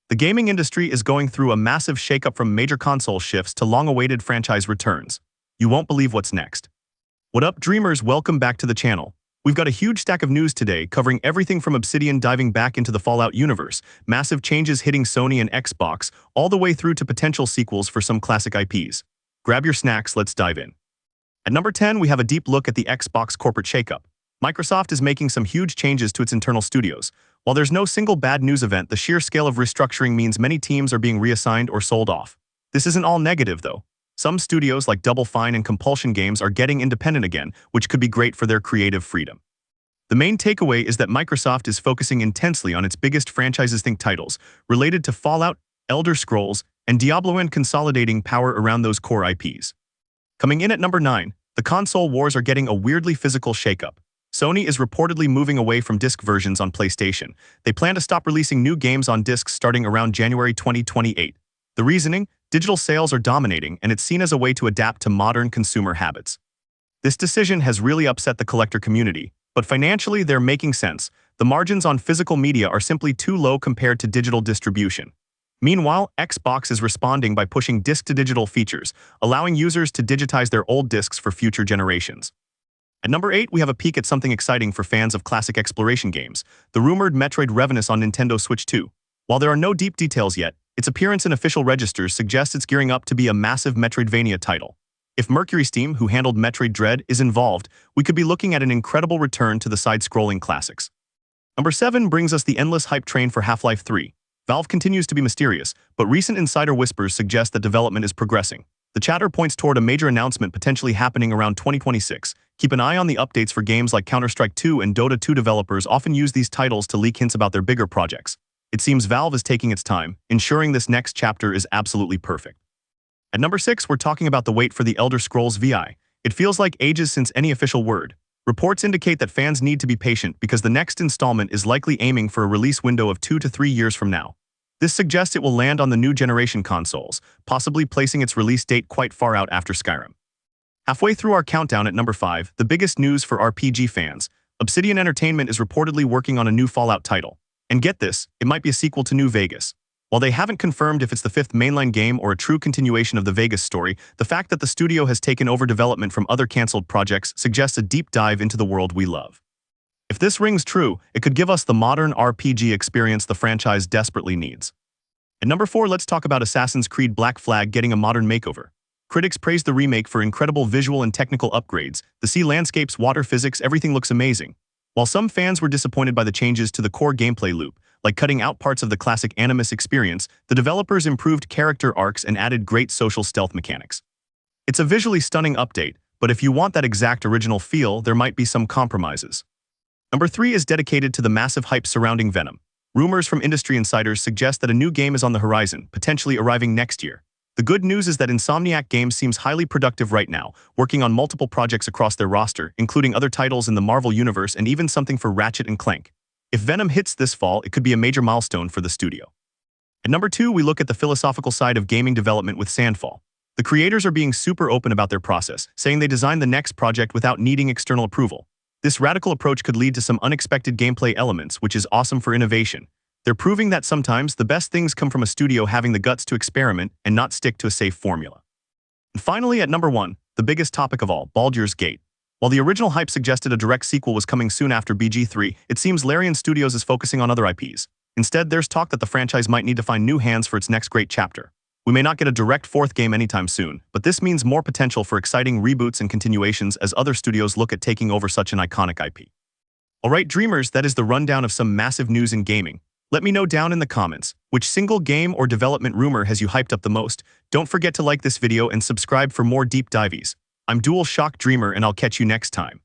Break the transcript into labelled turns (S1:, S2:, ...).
S1: The gaming industry is going through a massive shakeup from major console shifts to long-awaited franchise returns. You won't believe what's next. What up, dreamers? Welcome back to the channel. We've got a huge stack of news today covering everything from Obsidian diving back into the Fallout universe, massive changes hitting Sony and Xbox, all the way through to potential sequels for some classic IPs. Grab your snacks, let's dive in. At number 10, we have a deep look at the Xbox corporate shakeup. Microsoft is making some huge changes to its internal studios. While there's no single bad news event, the sheer scale of restructuring means many teams are being reassigned or sold off. This isn't all negative, though. Some studios like Double Fine and Compulsion Games are getting independent again, which could be great for their creative freedom. The main takeaway is that Microsoft is focusing intensely on its biggest franchises-think titles related to Fallout, Elder Scrolls, and Diablo and consolidating power around those core IPs. Coming in at number 9, the console wars are getting a weirdly physical shakeup. Sony is reportedly moving away from disc versions on PlayStation. They plan to stop releasing new games on discs starting around January 2028. The reasoning? Digital sales are dominating, and it's seen as a way to adapt to modern consumer habits. This decision has really upset the collector community, but financially they're making sense. The margins on physical media are simply too low compared to digital distribution. Meanwhile, Xbox is responding by pushing disc-to-digital features, allowing users to digitize their old discs for future generations. At number 8, we have a peek at something exciting for fans of classic exploration games, the rumored Metroid Ravenous on Nintendo Switch 2. While there are no deep details yet, its appearance in official registers suggests it's gearing up to be a massive Metroidvania title. If Mercury Steam, who handled Metroid Dread, is involved, we could be looking at an incredible return to the side-scrolling classics. Number 7 brings us the endless hype train for Half-Life 3. Valve continues to be mysterious, but recent insider whispers suggest that development is progressing. The chatter points toward a major announcement potentially happening around 2026. Keep an eye on the updates for games like Counter-Strike 2 and Dota 2. Developers often use these titles to leak hints about their bigger projects. It seems Valve is taking its time, ensuring this next chapter is absolutely perfect. At number 6, we're talking about the wait for the Elder Scrolls VI. It feels like ages since any official word. Reports indicate that fans need to be patient because the next installment is likely aiming for a release window of 2 to 3 years from now. This suggests it will land on the new generation consoles, possibly placing its release date quite far out after Skyrim. Halfway through our countdown at number 5, the biggest news for RPG fans, Obsidian Entertainment is reportedly working on a new Fallout title. And get this, it might be a sequel to New Vegas. While they haven't confirmed if it's the 5th mainline game or a true continuation of the Vegas story, the fact that the studio has taken over development from other cancelled projects suggests a deep dive into the world we love. If this rings true, it could give us the modern RPG experience the franchise desperately needs. At number 4, let's talk about Assassin's Creed Black Flag getting a modern makeover. Critics praised the remake for incredible visual and technical upgrades. The sea landscapes, water physics, everything looks amazing. While some fans were disappointed by the changes to the core gameplay loop, like cutting out parts of the classic Animus experience, the developers improved character arcs and added great social stealth mechanics. It's a visually stunning update, but if you want that exact original feel, there might be some compromises. Number 3 is dedicated to the massive hype surrounding Venom. Rumors from industry insiders suggest that a new game is on the horizon, potentially arriving next year. The good news is that Insomniac Games seems highly productive right now, working on multiple projects across their roster, including other titles in the Marvel Universe and even something for Ratchet & Clank. If Venom hits this fall, it could be a major milestone for the studio. At number 2, we look at the philosophical side of gaming development with Sandfall. The creators are being super open about their process, saying they designed the next project without needing external approval. This radical approach could lead to some unexpected gameplay elements, which is awesome for innovation. They're proving that sometimes the best things come from a studio having the guts to experiment and not stick to a safe formula. And finally, at number 1, the biggest topic of all, Baldur's Gate. While the original hype suggested a direct sequel was coming soon after BG3, it seems Larian Studios is focusing on other IPs. Instead, there's talk that the franchise might need to find new hands for its next great chapter. We may not get a direct 4th game anytime soon, but this means more potential for exciting reboots and continuations as other studios look at taking over such an iconic IP. Alright, dreamers, that is the rundown of some massive news in gaming. Let me know down in the comments, which single game or development rumor has you hyped up the most? Don't forget to like this video and subscribe for more deep dives. I'm Dual Shock Dreamer and I'll catch you next time.